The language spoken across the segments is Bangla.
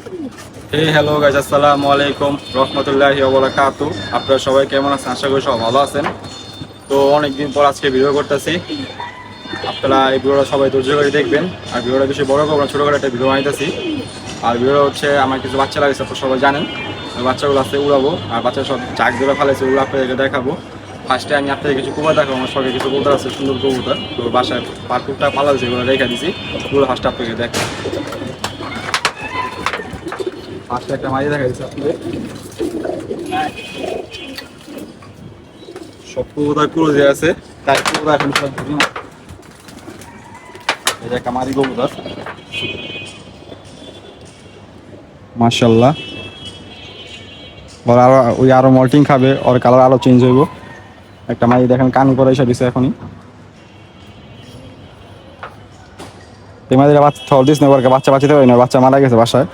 হ্যালো গাইস, আসসালামু আলাইকুম রহমতুল্লাহি ওয়া বারাকাতুহু। আপনারা সবাই কেমন আছেন? আশা করি সবাই ভালো আছেন। তো অনেকদিন পর আজকে ভিডিও করতেছি। আপনারা এই ভিডিওটা সবাই ধৈর্য করে দেখবেন। আর ভিডিওটা বেশি বড় করবো না, ছোটো করে একটা ভিডিও বানাইতেছি। আর ভিডিওটা হচ্ছে আমার কিছু বাচ্চা লাগছে, আপনারা সবাই জানেন। ওই বাচ্চাগুলো আছে উড়াবো, আর বাচ্চা সব চাক ধরে ফেলেছে, ওগুলো আপনাদেরকে দেখাবো। ফার্স্টে আমি আপনাদের কিছু কবুতর দেখাবো। আমার সঙ্গে কিছু কবুতর আছে, সুন্দর কবুতর। তো বাসায় পারকুরটা পালা দিয়েছে, এগুলো রেখে দিছি। ওগুলো ফার্স্টে আপনাকে দেখাবো। ফার্স্টে একটা মাঝে দেখা দিচ্ছে আপনাদের। সব কবুতর ক্লোজে আছে, তাই কবুতর এখন সব এই যে একটা মাদি কবুতর, মাশাআল্লাহ। ওর আরো ওই আরো মল্টিং খাবে, ওর কালার আরো চেঞ্জ হইব। একটা মাদি দেখেন কান করে এসে দিছে এখনই। এই মাদিরা বাচ্চা থল দিস না, ওরকে বাচ্চা বাঁচিতে পারি না, বাচ্চা মারা গেছে বাসায়।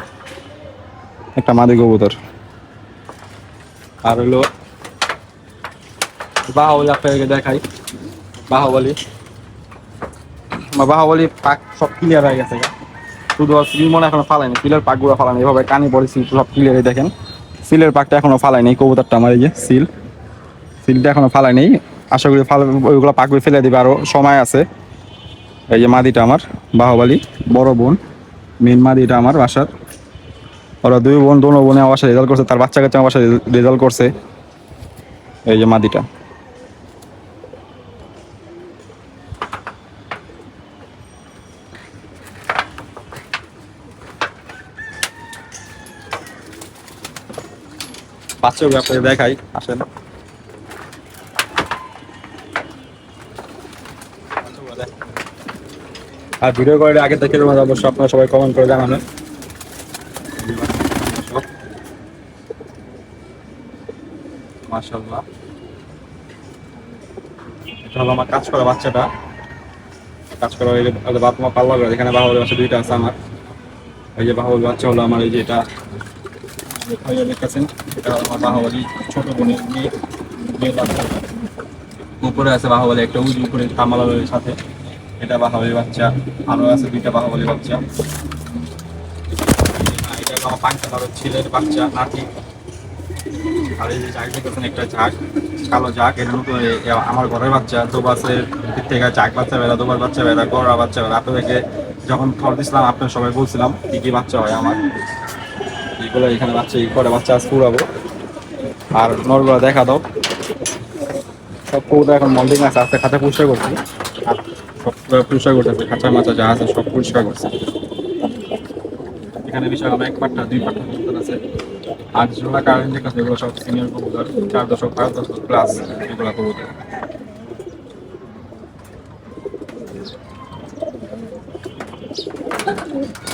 একটা মাদি কবুতর। আর হইলো বাহুবলী, আপনাদেরকে দেখাই। বাহুবলী বাহুবলী পাক সব ক্লিয়ার হয়ে গেছে। শুধু আর সিল মনে এখনো ফালায়নি, সিলের পাকগুলো ফালানি, এভাবে কানি পরে সিল সব ক্লিয়ারই দেখেন। সিলের পাকটা এখনো ফালায়নি কবুতরটা আমার। এই যে সিলটা এখনো ফালাই নেই। আশা করি ওইগুলো পাকবে, ফেলে দিবে, আরো সময় আছে। এই যে মাদিটা আমার বাহুবলী, বড় বোন, মেন মাদিটা আমার বাসার। ওরা দুই বোন, দোনো বোনে আমার বাসায় রেজাল্ট করছে, তার বাচ্চা কাচ্চা আমার বাসায় রেজাল্ট করছে। এই যে মাদিটা। বাচ্চাগুলো আপনাকে দেখাই, আসেন। আর ভিডিও করে আগে থেকে অবশ্যই আপনারা সবাই কমেন্ট করে জানাবেন। মাশাআল্লাহ, এটা হলো আমার কাজ করা বাচ্চাটা। কাজ করা ওই যে বাপ মা পাল্লা করে, এখানে বাহুবলী বাচ্চা দুইটা আছে আমার। এই যে বাহুবলী বাচ্চা হলো আমার, এই যে এটা দেখতেছেন, এটা হলো আমার বাহুবলী ছোট বোনের মেয়ে, মেয়ের বাচ্চা। উপরে আছে বাহুবলী একটা, উঁচু উপরে কামালের সাথে। এটা বাহুবলীর বাচ্চা। আরো আছে দুইটা বাহুবলীর বাচ্চা। এটা হলো আমার পাঁচটা কারো ছেলের বাচ্চা, নাতি। আর এই যে জাগ দেখতেছেন, একটা জাগ, কালো জাগ, এটা নতুন আমার ঘরের বাচ্চা। দোবাসের দিক থেকে জাগ বাচ্চা বেড়া, দোবার বাচ্চা বেড়া, গড়া বাচ্চা বেড়া। আপনাদেরকে যখন খড় দিছিলাম আপনার সবাই বলছিলাম কি কি বাচ্চা হয় আমার। এইগুলো এখানে বাচ্চা, এই করে বাচ্চা আজ পুরাবো। আর নরগুলো দেখা দাও। সব কবুতর এখন মল্ডিং আছে, আস্তে খাঁচা পরিষ্কার করছি। আর সব পরিষ্কার করতেছে, খাঁচা মাচা যা আছে সব পরিষ্কার করছে। এখানে বিশাল আমার এক পাট্টা দুই পাট্টা কবুতর আছে। আর যেগুলো কারেন্ট দেখতেছে এগুলো সব সিনিয়র কবুতর, 4.5 প্লাস এগুলো কবুতর।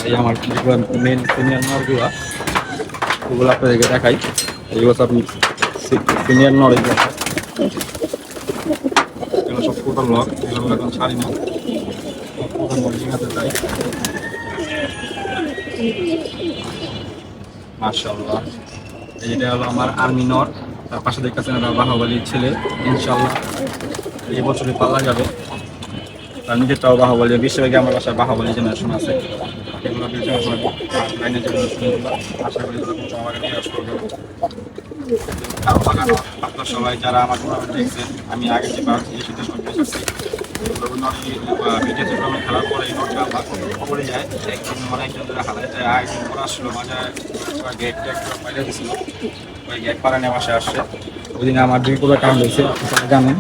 এই আমার যেগুলো মেন সিনিয়র নরগুলো, ওগুলো আপনাদেরকে দেখাই। এগুলো সব সিনিয়র নর, এগুলো সব কবুতর লক, এগুলো এখন ছাড়ি না, কবুতর মল্টিং আছে তাই। মাশাআল্লাহ, এইটা হলো আমার আর্মি নর। তার পাশে দেখতেছেন এটা বাহুবলীর ছেলে। ইনশাআল্লাহ এই বছরই পাল্লা যাবে। তার নিজেরটাও বাহুবলী, বিশ্বব্যাপী আমার বাসায় বাহুবলী জেনারেশন আছে। এগুলো জেনারেশন লাইনের জেনারেশনগুলো আশা করি এগুলো কিন্তু আমাকে নিরাশ করবে। আপনার সবাই যারা আমার টুর্নামেন্ট দেখছেন, আমি আগে যে সিদ্ধ করতে এসেছি, বিদেশে টুর্নামেন্ট খেলার পরে এই নোটটা আমার পড়ে যায়। একজন অনেকজন ধরে হারায় যায়, আরেকজন পরে আসলো মাঝে গেট পাইলে দিছিল, ওই গেট পাড়া নিয়ে বাসায় আসছে। ওই দিনে আমার দুই কোটা কারণ হয়েছে, আপনারা জানেন।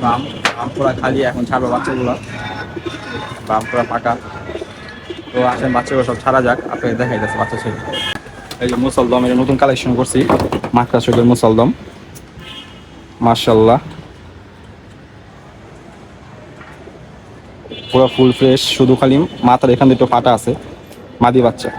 বাম বাম পুরা খালি, এখন ছাড়বো বাচ্চাগুলো, বাম পুরা ফাঁকা। তো আসেন বাচ্চাগুলো সব ছাড়া যাক, আপনাকে দেখাই যাচ্ছে বাচ্চা ছেলে। এই যে মুসলদম, এটা নতুন কালেকশন করছি, মাকড়া চোখের মুসলদম। মাশাআল্লাহ, পুরো ফুল ফ্রেশ, শুধু খালি মাথার এখান দিয়ে একটু ফাটা আছে। মাদি বাচ্চা।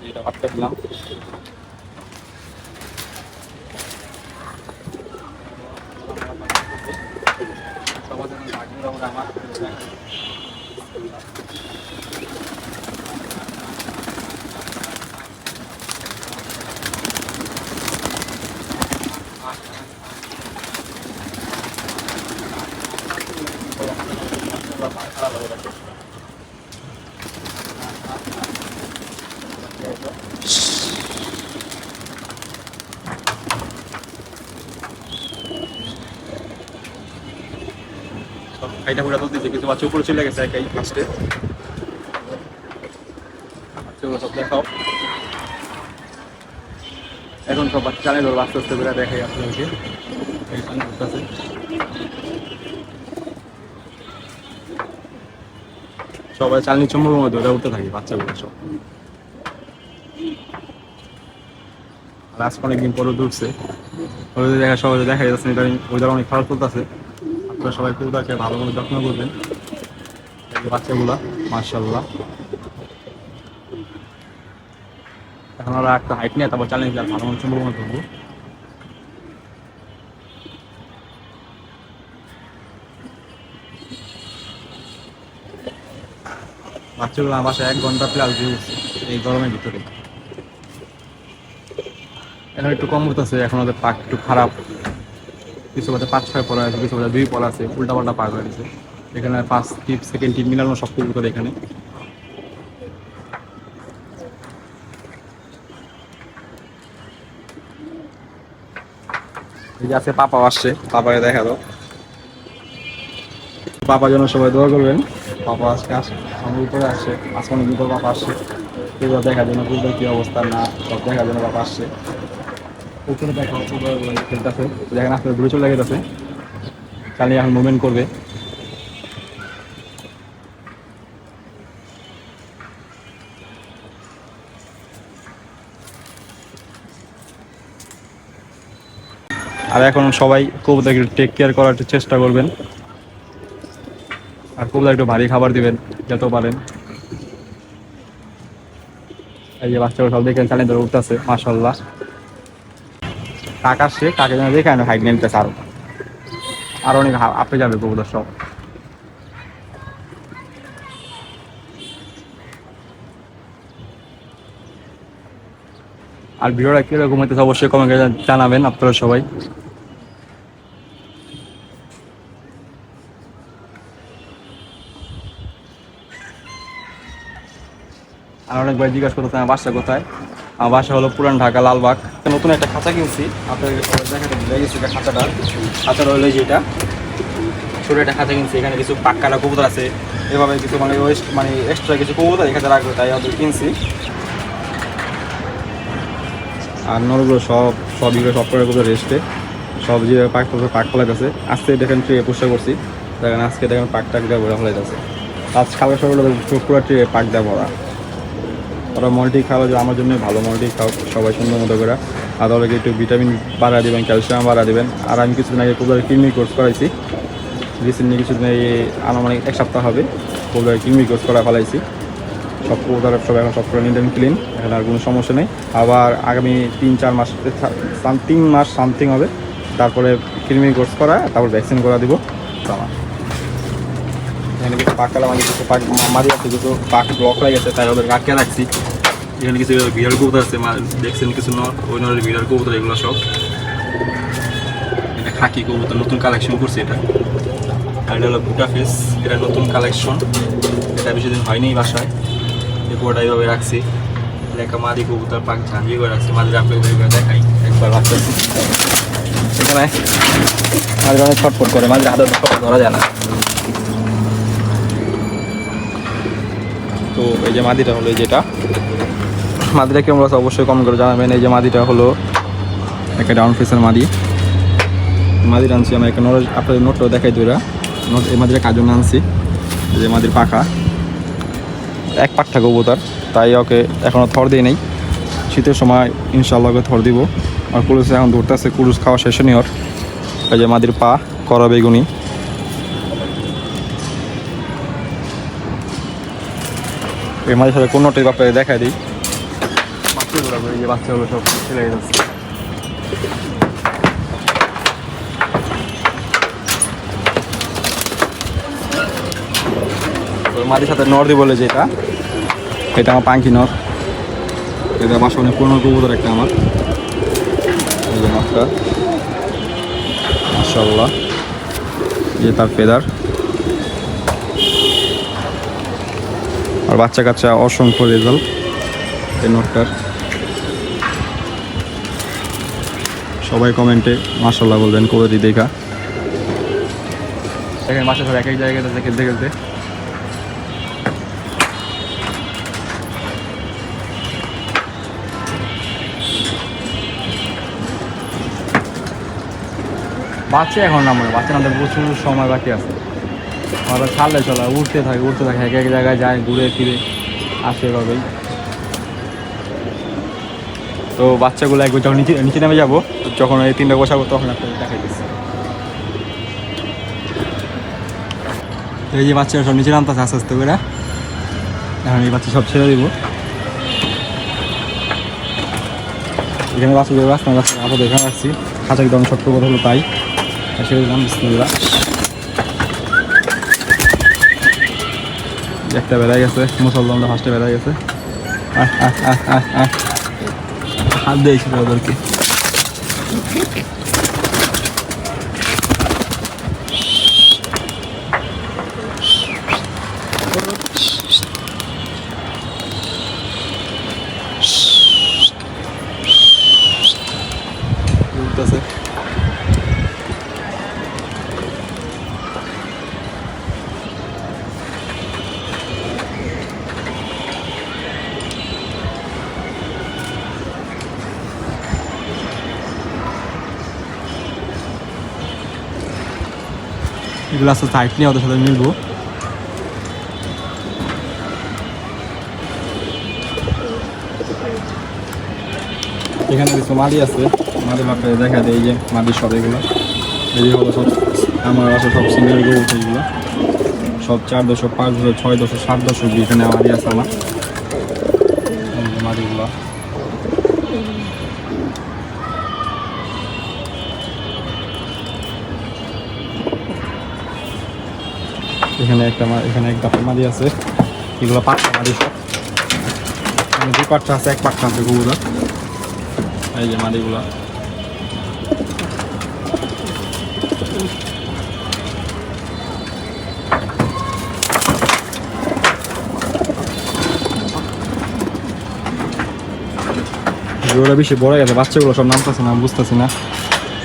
এটা বাচ্চা দিলাম। খাইটা পুরা তুলতেছে, কিছু বাচ্চা উপরে চলে গেছে একাই ফার্স্টে। বাচ্চাগুলো সব দেখাও। এখন সব বাচ্চা চালে ধরো আস্তে আস্তে করে দেখাই আপনাদেরকে। সবাই চালনি চম্বুর মধ্যে ওটা উঠতে থাকে বাচ্চাগুলো সব। লাস্ট অনেকদিন পরে ঢুকছে, ওদের দেখা সবাই দেখা যাচ্ছে এটা ওইটা অনেক খারাপ চলতেছে। আপনারা সবাই কবুতরকে ভালোভাবে যত্ন করবেন। বাচ্চাগুলা মাশাআল্লাহ এখন ওরা একটা হাইট নিয়ে তারপর চ্যালেঞ্জ আর ভালো মতো সম্ভব করবো। বাচ্চাগুলো আমার বাসায় 1 ঘন্টা প্লাস দিয়েছে এই গরমের ভিতরে। এখন একটু কম হতেছে, এখন ওদের পাক একটু খারাপ, কিছু বাদে 5-6 পড়া আছে, কিছু বাদে 2 পড়া আছে, উল্টা পাল্টা পাক হয়ে গেছে। এখানে ফার্স্ট টিপ সেকেন্ড টিপ মিলানো সব কবুতর এখানে। এই যে আছে পাপা আসছে, পাপাকে দেখা দাও। পাপার জন্য সবাই দোয়া করবেন। পাপা আজকে আমার উপরে আসছে, আসমানের ভিতর পাপা আসছে এগুলো দেখার জন্য, কবুতর কি অবস্থা না সব দেখার জন্য পাপা আসছে। উপরে দেখা খেলতেছে, দেখেন আসলে ঘুরে চলে গেছে, চালিয়ে এখন মুভমেন্ট করবে। আর এখন সবাই কবুতরকে টেক কেয়ার করার চেষ্টা করবেন, আর কবুতর একটু ভারী খাবার দিবেন যত পারেন। এই যে বাচ্চাগুলো সব দেখেন চালিয়ে ধরে উঠতেছে মাশাআল্লাহ। কাক আসছে, কাকে যেন দেখে হাইট নিতেছে, আরো অনেক আপে যাবে কবুতর সব। আর ভিডিওটা কিরকম হইতেছে অবশ্যই কমেন্টে জানাবেন আপনারা সবাই। আর অনেক ভাই জিজ্ঞাসা করতেছে আমার বাসা কোথায়। আমার বাসা হলো পুরান ঢাকা, লালবাগ। নতুন একটা খাঁচা কিনছি, আপনাদের দেখাতে ভুলে গেছি খাঁচাটা হলো যেটা ছোটো একটা খাঁচা কিনছি। এখানে কিছু পাক্কাটা কবুতর আছে, এভাবে কিছু মানে এক্সট্রা কিছু কবুতর এখানে রাখবে, তাই ওদের কিনছি। আর নলগুলো সব করে কবুতর রেস্টে, সব যে পাক ফেলাইতেছে। আজকে দেখেন ট্রে পুষা করছি, দেখেন আজকে দেখেন পাক টাক দিয়ে ভরা ফেলাইতেছে। আজ খাবার সকালে পুরো ট্রে পাক দেওয়া ভরা। ওরা মলটি খাওয়া যে আমার জন্য ভালো, মলটি খাও সবাই সুন্দর মতো করে। আর তাহলে একটু ভিটামিন বাড়া দেবেন, ক্যালসিয়াম বাড়া দেবেন। আর আমি কিছুদিন আগে কবুতরের কৃমি কোর্স করাইছি, রিসেন্টলি কিছুদিন এই আনুমানিক 1 সপ্তাহ হবে কবুতরের কৃমি কোর্স করা ফেলাইছি। সব কবুতর সব এখন সব করে নিট অ্যান্ড ক্লিন, এখন আর কোনো সমস্যা নেই। আবার আগামী 3-4 মাস 3 মাস সামথিং হবে, তারপরে কৃমি কোর্স করা, তারপর ভ্যাকসিন করা দিব। এখানে কিছু পাক কালা কিছু পাক মারি আছে, কিছু পাক ব্লক হয়ে গেছে, তাই ওদের আটকে রাখছি। এখানে কিছু বিড়াল কবুতর আছে, দেখছেন কিছু ওই নরের বিড়াল কবুতর, এগুলো সব এটা খাকি কবুতর, নতুন কালেকশন করছে এটা। আর এটা হলো বুটা ফেস, এটা নতুন কালেকশন, এটা বেশি দিন হয়নি বাসায়। এই পুরোটা এইভাবে রাখছি, লেখা মাদি কবুতর পাক ঝাঁঝিয়ে করে রাখছি। মাদির আপনাদের দেখাই একবার বাচ্চা এখানে মাঝে অনেক ছটফট করে, মাঝে হাতে ধরা যায় না। তো এই যে মাদিটা হলো যেটা, মাদিটা কেমন আছে অবশ্যই কমেন্ট করে জানাবেন। এই যে মাদিটা হলো একটা ডাউন ফেসের মাদির আনছি আমি একটা আপনাদের নোটটাও দেখাই দুইটা নোট। এই মাদিটা কাজ জন্য আনছি, এই যে মাদির পাখা এক পাখা কবুতর, তাই ওকে এখনও থর দিই নেই। শীতের সময় ইনশাআল্লাহ ওকে থর দিব। আর কুরুস এখন ধরতেছে, কুরুস খাওয়া শেষ নেই ওর। এই যে মাদির পা করা বেগুনি, এই মাঝে সাথে কোনোটাই বাপরে দেখা দিই। বাচ্চাগুলো এই যে বাচ্চাগুলো সব ছেলে যাচ্ছে। মাদির সাথে নর দি বলে যেটা, এটা আমার পাঙ্কি নর। এটা বাসা অনেক পুরনো কবুতর একটা আমার, এই যে নরটা মাশাআল্লাহ, যে তার ফেদার। আর বাচ্চা কাচ্চা অসংখ্য রেজাল্ট। এই নোটটার। সবাই কমেন্টে মাশাআল্লাহ বলবেন কোয়ালিটি দেখা। দেখেন বাচ্চা সব এক এক জায়গায় খেলতে খেলতে। বাচ্চা এখন নামে, বাচ্চা নামতে প্রচুর সময় বাকি আছে। আমরা ছাড়লে চলা উঠতে থাকে এক এক জায়গায় যায়, ঘুরে ফিরে আসে এভাবেই। তো বাচ্চাগুলো একবার যখন নিচে নেমে যাবো, যখন এই 3টা বসাবো তখন আপনাদের দেখাই দিচ্ছি। এই যে বাচ্চারা সব নিচে নামতেছে আস্তে আস্তে করে। এখন এই বাচ্চা সব ছেড়ে দিব। এখানে বাচ্চাদের রাস্তা আপাতত এখানে রাখছি, খাঁচা একদম ছোট্ট কথা হলো তাই ছেড়ে দিলাম। বিসমিল্লাহ। একটা বেড়াই গেছে, মুসলমানরা ফার্স্টে বেড়াই গেছে। হাত দিয়েছিল ওদেরকে। উঠতেছে। এগুলো আস্তে সাইড নিয়ে ওদের সাথে মিলবো। এখানে কিছু মাদি আছে, মাদি মাপে দেখা দেয়। এই যে মাদির সব এগুলো, এই হলো সব আমার আছে সব সিঙ্গেল গরু। এইগুলো সব 4 দশক, 5 দশক, 6 দশক, 7 দশক এখানে মাদি আছে আমার। মাদিগুলো এখানে একটা মাদি আছে। এগুলো পাঁচটা মাদি সব, মানে 2 পাট্টা আছে, 1 পাট্টা আছে গরুরা। এই যে মাদিগুলো গরুরা বেশি বড় গেছে, বাচ্চাগুলো সব নামতেছে না, বুঝতেছি না।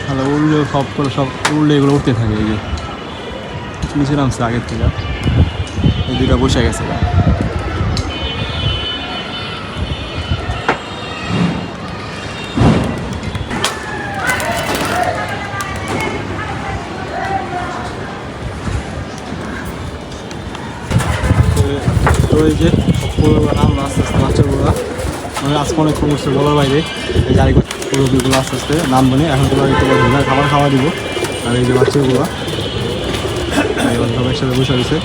তাহলে উড়লে সব করে সব উড়লে এগুলো উঠতে থাকে। এই যে নিচে নামছে আগের থেকে, এই 2টা বসে গেছে। তো এই যে সবগুলো নাম আস্তে আস্তে বাচ্চাগুলো, মানে আজকে অনেক উঠছে বলার বাইরে। এই জায়গা পুরোগুলো আস্তে আস্তে নাম বনে এখন তোমরা খাবার খাওয়া দিব। আর এই যে বাচ্চাগুলো সব একসাথে বসে রয়েছে।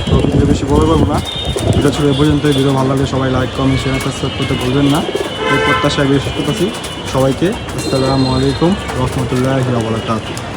তো ভিডিও বেশি বড় করবো না, ভিডিও ছিল পর্যন্ত। ভিডিও ভালো লাগলে সবাই লাইক, কমেন্ট, শেয়ার, সাবস্ক্রাইব করতে ভুলবেন না। এই প্রত্যাশায় বেশ করতেছি সবাইকে। আসসালামু আলাইকুম রহমতুল্লাহি ওয়া বারাকাতুহু।